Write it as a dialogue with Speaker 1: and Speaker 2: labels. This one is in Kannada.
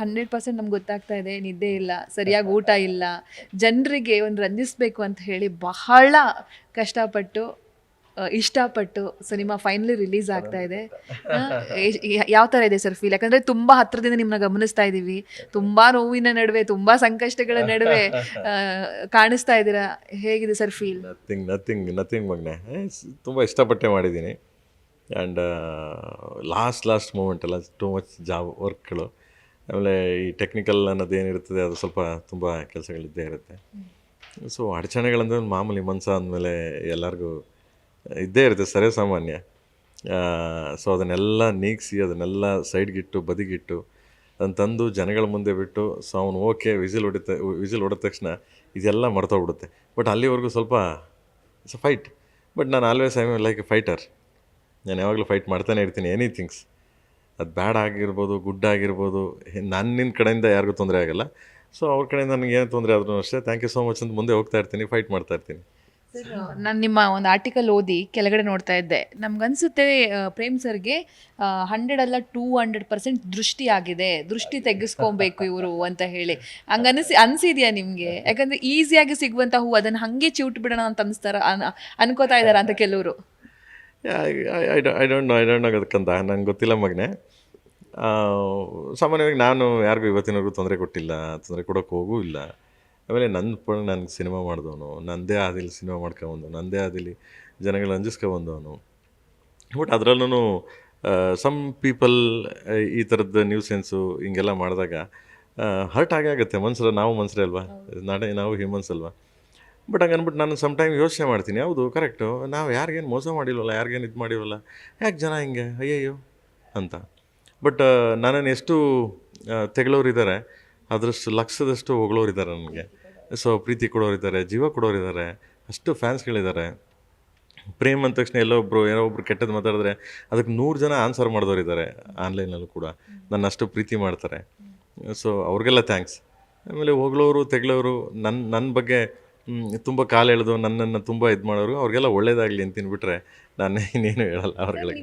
Speaker 1: 100% ನಮ್ಗೆ ಗೊತ್ತಾಗ್ತಾ ಇದೆ. ನಿದ್ದೆ ಇಲ್ಲ, ಸರಿಯಾಗಿ ಊಟ ಇಲ್ಲ. ಜನರಿಗೆ ಒಂದು ರಂಜಿಸಬೇಕು ಅಂತ ಹೇಳಿ ಬಹಳ ಕಷ್ಟಪಟ್ಟು ಇಷ್ಟಪಟ್ಟು ಸಿನಿಮಾ ಫೈನಲಿ ರಿಲೀಸ್ ಆಗ್ತಾ ಇದೆ. ಯಾವ ಥರ ಇದೆ ಸರ್ ಫೀಲ್? ಯಾಕಂದರೆ ತುಂಬ ಹತ್ರದಿಂದ ನಿಮ್ಮನ್ನ ಗಮನಿಸ್ತಾ ಇದ್ದೀವಿ. ತುಂಬ ನೋವಿನ ನಡುವೆ, ತುಂಬ ಸಂಕಷ್ಟಗಳ ನಡುವೆ ಕಾಣಿಸ್ತಾ ಇದ್ದೀರಾ. ಹೇಗಿದೆ ಸರ್ ಫೀಲ್?
Speaker 2: ನಥಿಂಗ್ ಮಗನೆ, ತುಂಬ ಇಷ್ಟಪಟ್ಟೆ ಮಾಡಿದ್ದೀನಿ. ಆ್ಯಂಡ್ ಲಾಸ್ಟ್ ಮೂಮೆಂಟ್ ಎಲ್ಲ ಟೂ ಮಚ್ ಜಾಬ್ ವರ್ಕ್ಗಳು, ಆಮೇಲೆ ಈ ಟೆಕ್ನಿಕಲ್ ಅನ್ನೋದೇನಿರ್ತದೆ ಅದು ಸ್ವಲ್ಪ ತುಂಬ ಕೆಲಸಗಳಿದ್ದೇ ಇರುತ್ತೆ. ಸೊ ಅಡಚಣೆಗಳಂದ್ರೆ ಮಾಮೂಲಿ ಮನಸ್ಸು ಅಂದಮೇಲೆ ಎಲ್ಲರಿಗೂ ಇದ್ದೇ ಇರುತ್ತೆ, ಸರ್ವೇ ಸಾಮಾನ್ಯ. ಸೊ ಅದನ್ನೆಲ್ಲ ನೀಗಿಸಿ ಅದನ್ನೆಲ್ಲ ಸೈಡ್ಗಿಟ್ಟು ಬದಿಗಿಟ್ಟು ಅದನ್ನು ತಂದು ಜನಗಳ ಮುಂದೆ ಬಿಟ್ಟು, ಸೊ ಅವನು ಓಕೆ ವಿಸಿಲ್ ಹೊಡೆದ ತಕ್ಷಣ ಇದೆಲ್ಲ ಮರ್ತೋಗ್ಬಿಡುತ್ತೆ. ಬಟ್ ಅಲ್ಲಿವರೆಗೂ ಸ್ವಲ್ಪ ಇಟ್ಸ್ ಅ ಫೈಟ್. ಬಟ್ ನಾನು always I am like A fighter. ನಾನು ಯಾವಾಗಲೂ ಫೈಟ್ ಮಾಡ್ತಾನೆ ಇರ್ತೀನಿ. ಎನಿಥಿಂಗ್ಸ್, ಅದು ಬ್ಯಾಡ್ ಆಗಿರ್ಬೋದು, ಗುಡ್ ಆಗಿರ್ಬೋದು, ನಿನ್ನ ಕಡೆಯಿಂದ ಯಾರಿಗೂ ತೊಂದರೆ ಆಗೋಲ್ಲ. ಸೊ ಅವ್ರ ಕಡೆಯಿಂದ ನನಗೆ ಏನು ತೊಂದರೆ ಆದ್ರೂ ಅಷ್ಟೇ ಥ್ಯಾಂಕ್ ಯು ಸೋ ಮಚ್ ಅಂತ ಮುಂದೆ ಹೋಗ್ತಾ ಇರ್ತೀನಿ, ಫೈಟ್ ಮಾಡ್ತಾ ಇರ್ತೀನಿ.
Speaker 1: ಸರ್, ನಾನು ನಿಮ್ಮ ಒಂದು ಆರ್ಟಿಕಲ್ ಓದಿ ಕೆಳಗಡೆ ನೋಡ್ತಾ ಇದ್ದೆ. ನಮ್ಗನ್ಸುತ್ತೆ ಪ್ರೇಮ್ ಸರ್ಗೆ 100 ಅಲ್ಲ 200% ದೃಷ್ಟಿ ಆಗಿದೆ, ದೃಷ್ಟಿ ತೆಗೆಸ್ಕೊಬೇಕು ಇವರು ಅಂತ ಹೇಳಿ ಅನ್ಸಿದ್ಯಾ ನಿಮಗೆ? ಯಾಕಂದರೆ ಈಸಿಯಾಗಿ ಸಿಗುವಂಥ ಹೂ ಅದನ್ನು ಹಾಗೆ ಚಿವುಟ್ ಬಿಡೋಣ ಅಂತ ಅನ್ಕೋತಾ ಇದ್ದಾರೆ ಅಂತ ಕೆಲವರು.
Speaker 2: ಐ ಡೋಂಟ್ ನೋ ಅದಕ್ಕಂತ ನಂಗೆ ಗೊತ್ತಿಲ್ಲ ಮಗನೆ. ಸಾಮಾನ್ಯವಾಗಿ ನಾನು ಯಾರಿಗೂ ಇವತ್ತಿನವರೆಗೂ ತೊಂದರೆ ಕೊಟ್ಟಿಲ್ಲ, ತೊಂದರೆ ಕೊಡೋಕ್ಕೆ ಹೋಗೂ ಇಲ್ಲ. ಆಮೇಲೆ ನನಗೆ ಸಿನಿಮಾ ಮಾಡಿದವನು, ನನ್ನದೇ ಆದಿಲಿ ಸಿನಿಮಾ ಮಾಡ್ಕೊಬಂದು, ನನ್ನದೇ ಆದಿಲಿ ಜನಗಳು ಅಂಜಿಸ್ಕೊಬಂದವನು. ಬಟ್ ಅದರಲ್ಲೂ ಸಮ್ ಪೀಪಲ್ ಈ ಥರದ್ದು ನ್ಯೂಸೆನ್ಸು ಹಿಂಗೆಲ್ಲ ಮಾಡಿದಾಗ ಹರ್ಟ್ ಆಗೇ ಆಗುತ್ತೆ ಮನ್ಸರ. ನಾವು ಮನ್ಸರೇ ಅಲ್ವಾ, ನಾವು ಹ್ಯೂಮನ್ಸ್ ಅಲ್ವಾ. ಬಟ್ ಹಂಗೆ ಅಂದ್ಬಿಟ್ಟು ನಾನು ಸಮ್ ಟೈಮ್ ಯೋಚನೆ ಮಾಡ್ತೀನಿ, ಹೌದು ಕರೆಕ್ಟು, ನಾವು ಯಾರಿಗೇನು ಮೋಸ ಮಾಡಿಲ್ವಲ್ಲ, ಯಾರಿಗೇನು ಇದು ಮಾಡಿವಲ್ಲ, ಯಾಕೆ ಜನ ಹಿಂಗೆ ಅಯ್ಯಯ್ಯೋ ಅಂತ. ಬಟ್ ನನ್ನನ್ನು ಎಷ್ಟು ತೆಗಳೋರಿದ್ದಾರೆ ಅದರಷ್ಟು ಲಕ್ಷದಷ್ಟು ಹೊಗಳೋರಿದ್ದಾರೆ ನನಗೆ. ಸೊ ಪ್ರೀತಿ ಕೊಡೋರಿದ್ದಾರೆ, ಜೀವ ಕೊಡೋರಿದ್ದಾರೆ, ಅಷ್ಟು ಫ್ಯಾನ್ಸ್ಗಳಿದ್ದಾರೆ. ಪ್ರೇಮ್ ಅಂದ ತಕ್ಷಣ ಏನೋ ಒಬ್ರು ಕೆಟ್ಟದ್ದು ಮಾತಾಡಿದ್ರೆ ಅದಕ್ಕೆ 100 ಜನ ಆನ್ಸರ್ ಮಾಡಿದವರಿದ್ದಾರೆ ಆನ್ಲೈನಲ್ಲೂ ಕೂಡ, ನನ್ನ ಅಷ್ಟು ಪ್ರೀತಿ ಮಾಡ್ತಾರೆ. ಸೊ ಅವ್ರಿಗೆಲ್ಲ ಥ್ಯಾಂಕ್ಸ್. ಆಮೇಲೆ ಹೊಗಳೋರು ತೆಗಳೋರು ನನ್ನ ಬಗ್ಗೆ ತುಂಬ ಕಾಲು ಎಳೆದು ನನ್ನನ್ನು ತುಂಬ ಇದು ಮಾಡೋರು, ಅವ್ರಿಗೆಲ್ಲ ಒಳ್ಳೇದಾಗಲಿ ಅಂತೀನಿ ಬಿಟ್ಟರೆ ನಾನು ಇನ್ನೇನು ಹೇಳಲ್ಲ ಅವ್ರಿಗೆ.